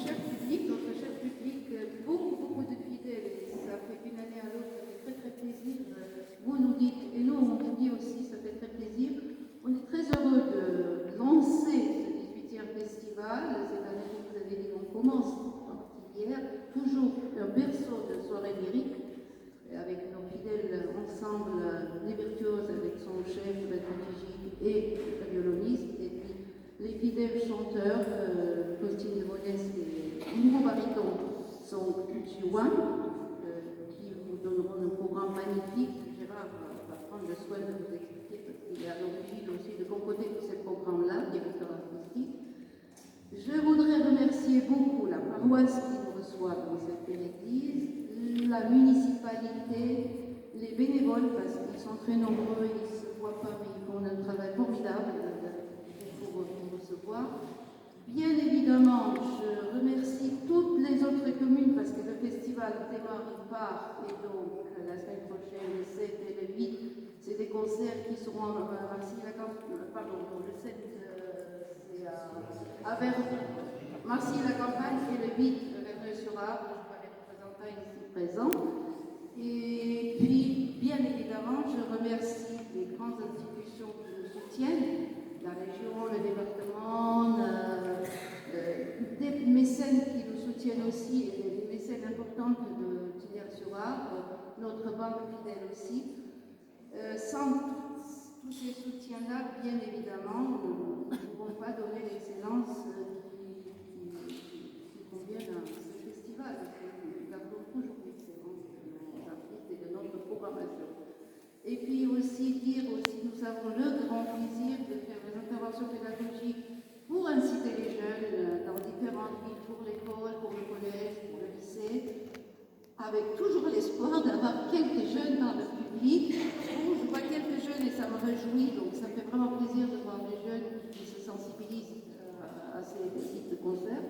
cher public, beaucoup de fidèles. Ça fait d'une année à l'autre, ça fait très très plaisir. Vous nous dites, et nous on vous dit aussi, ça fait très plaisir. On est très heureux de lancer ce 18e festival. Cette année, vous avez dit, on commence hier, toujours un berceau de soirée lyrique, avec nos fidèles ensemble, les virtuoses avec son chef, Maître Gigi, et le violoniste, et puis les fidèles chanteurs, Faustine de Modeste et nouveau baryton sont Juan, qui vous donneront un programme magnifique. Gérard va prendre le soin de vous expliquer, parce qu'il est à l'origine aussi de composer tous ces programmes-là, directeur artistique. Je voudrais remercier beaucoup la paroisse qui nous reçoit dans cette belle église, la municipalité, les bénévoles, parce qu'ils sont très nombreux, ils ne se voient pas, mais ils font un travail formidable pour nous recevoir. Bien évidemment, je remercie toutes les autres communes, parce que le festival démarre, il part, et donc la semaine prochaine, le 7 et le 8, c'est des concerts qui seront à le 7, c'est à Marcy-la-Campagne, et le 8, Verneuil-sur-Arve, je vois les représentants ici présents. Et puis, bien évidemment, je remercie les grandes institutions qui nous soutiennent, la région, le département, des mécènes qui nous soutiennent aussi, et des mécènes importantes de Tillers-sur-Arve, notre banque fidèle aussi. Sans tous ces soutiens-là, bien évidemment, nous ne pouvons pas donner l'excellence qui convient à ce festival. Nous avons toujours l'excellence de nos artistes et de notre programmation. Et puis aussi dire aussi, nous avons le grand plaisir de faire des interventions pédagogiques pour inciter les jeunes dans différentes villes, pour l'école, pour le collège, pour le lycée, avec toujours l'espoir d'avoir quelques jeunes dans le public. Je vois quelques jeunes et ça me réjouit, donc ça me fait vraiment plaisir de voir des jeunes qui se sensibilisent à ces types de concerts.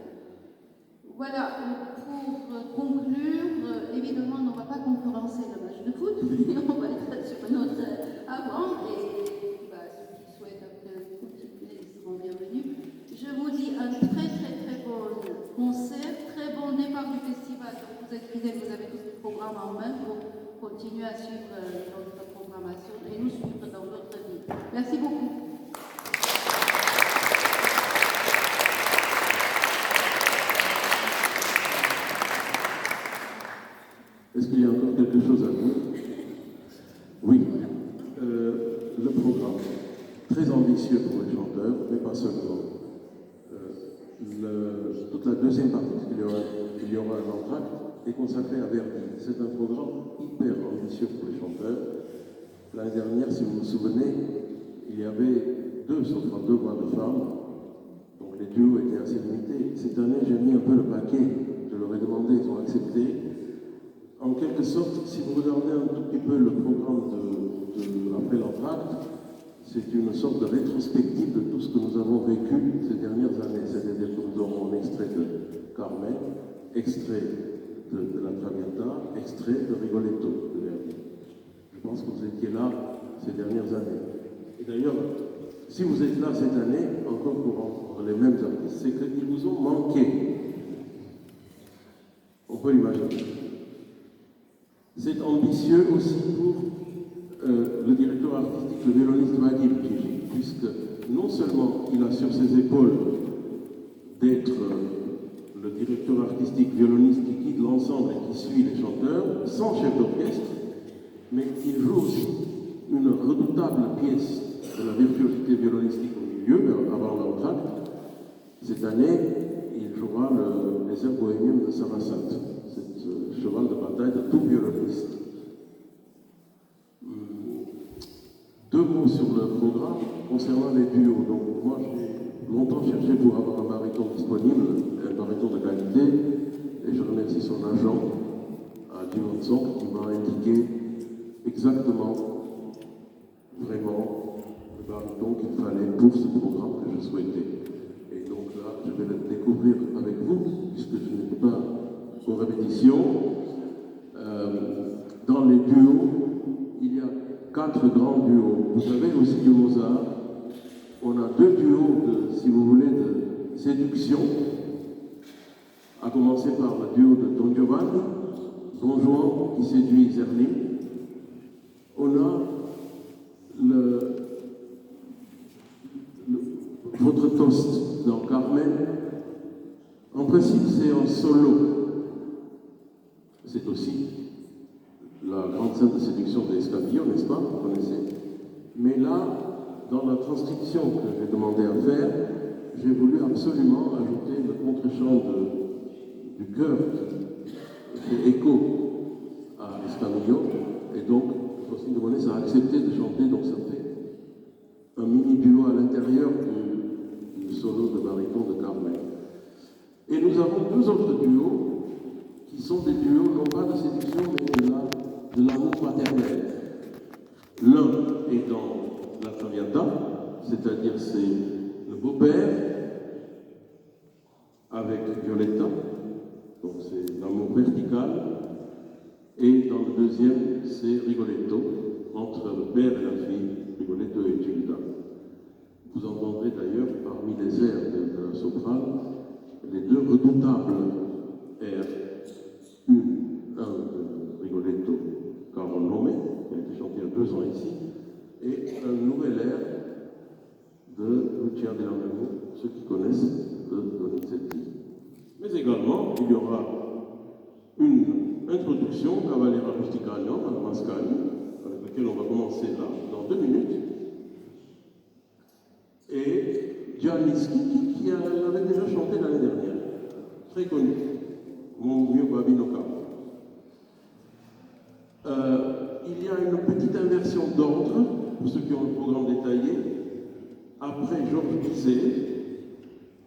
Voilà, pour conclure, évidemment, on ne va pas concurrencer le match de foot, on va être sur notre avant, et ceux qui souhaitent après continuer, ils seront bienvenus. Je vous dis un très bon concert, très bon départ du festival. Donc vous êtes fidèles, vous avez tous les programmes en main pour continuer à suivre notre programmation et nous suivre dans notre vie. Merci beaucoup. Est-ce qu'il y a encore quelque chose à dire? Oui. Le programme, très ambitieux pour les chanteurs, mais pas seulement. Toute la deuxième partie, parce qu'il y aura un entracte, est consacrée à Verdi. C'est un programme hyper ambitieux pour les chanteurs. L'année dernière, si vous vous souvenez, il y avait seulement deux voix de femmes, donc les duos étaient assez limités. Cette année, j'ai mis un peu le paquet, je leur ai demandé, ils ont accepté. En quelque sorte, si vous regardez un tout petit peu le programme après l'entracte, c'est une sorte de rétrospective de tout ce que nous avons vécu ces dernières années. C'est-à-dire que nous aurons un extrait de Carmen, extrait de la Traviata, extrait de Rigoletto de Verdi. Je pense que vous étiez là ces dernières années. Et d'ailleurs, si vous êtes là cette année, encore pour entendre les mêmes artistes, c'est qu'ils vous ont manqué. On peut l'imaginer. C'est ambitieux aussi pour le directeur artistique, le violoniste Vadim Gigi, puisque non seulement il a sur ses épaules d'être le directeur artistique violoniste qui guide l'ensemble et qui suit les chanteurs, sans chef d'orchestre, mais il joue aussi une redoutable pièce de la virtuosité violonistique au milieu, avant l'entracte. Cette année, il jouera les airs bohémiennes de Sarasate, ce cheval de bataille de tout violoniste. Deux mots sur le programme concernant les duos. Donc, moi, j'ai longtemps cherché pour avoir un baryton disponible, un baryton de qualité, et je remercie son agent, à Dumonson, qui m'a indiqué exactement, vraiment, le baryton qu'il fallait pour ce programme que je souhaitais. Et donc là, je vais le découvrir avec vous, puisque je n'étais pas aux répétitions. Dans les duos, il y a 4 grands duos. Vous avez aussi du Mozart. On a 2 duos, si vous voulez, de séduction. à commencer par le duo de Don Giovanni, Don Juan qui séduit Zerlin. On a votre toast dans Carmen. En principe, c'est en solo. C'est aussi la grande scène de séduction de Escamillo, n'est-ce pas? Vous connaissez. Mais là, dans la transcription que j'ai demandé à faire, j'ai voulu absolument ajouter le contre-champ du chœur qui fait écho à Escamillo. Et donc, Faustine Debonnet a accepté de chanter, donc ça fait un mini-duo à l'intérieur du solo de baryton de Carmen. Et nous avons deux autres duos qui sont des duos non pas de séduction mais de l'amour maternel. L'un est dans la Traviata, c'est-à-dire c'est le beau-père avec Violetta, donc c'est l'amour vertical, et dans le deuxième c'est Rigoletto, entre le père et la fille, Rigoletto et Gilda. Vous entendrez d'ailleurs parmi les airs de la soprane les deux redoutables airs, un de Rigoletto, Caro Nome, qui a été chanté il y a 2 ans ici, et un nouvel air de Lucia della Merlo, ceux qui connaissent de Donizetti. Mais également, il y aura une introduction Cavalera Rusticana, Madame Mascagni, avec laquelle on va commencer là, dans 2 minutes. Et Gianni Schicchi, qui l'avait déjà chanté l'année dernière, très connu, Mon mio Babino Caro. Il y a une petite inversion d'ordre, pour ceux qui ont le programme détaillé. Après Georges Bizet,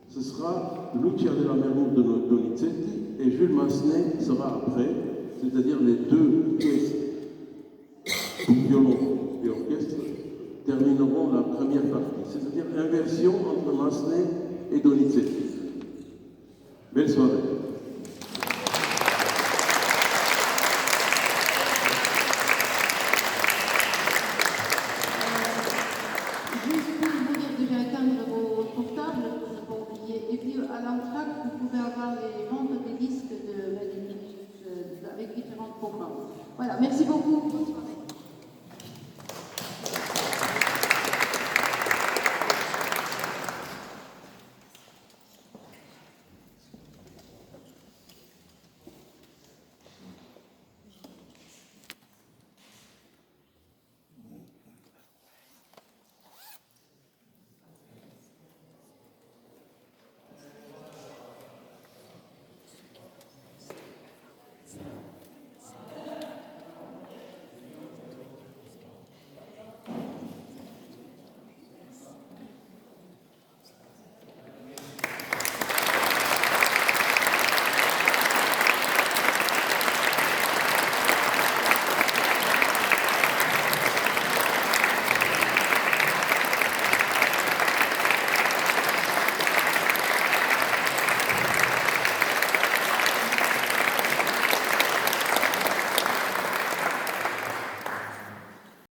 ce sera Lucia della Merlo de Donizetti et Jules Massenet sera après, c'est-à-dire les deux pièces pour violon et orchestre termineront la première partie, c'est-à-dire inversion entre Massenet et Donizetti. Belle soirée.